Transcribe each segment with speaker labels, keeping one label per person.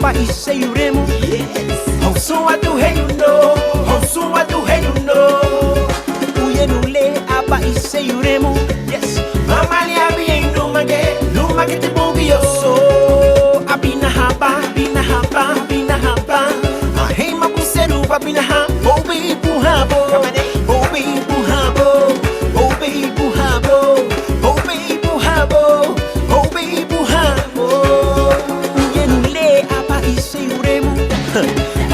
Speaker 1: apa iseyuremu. Honsu atu heyuno, honsu atu heyuno. Uyenule apa iseyuremu. Yes, mama lia bien no mage te bugioso. Abina haba, bina haba, bina haba. Ahema buseru babina ha, bobi buhabo, bobi buhabo, bobi buhabo, bobi buhabo, bobi buhabo. Uyenule apa iseyuremu.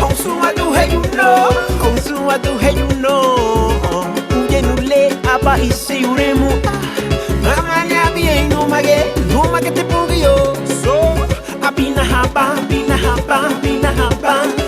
Speaker 1: Honsu atu heyuno, honsu atu heyuno. Uyenule apa iseyuremu. Mama lia bien no mage te bugioso. Abina haba, bina haba, bina haba.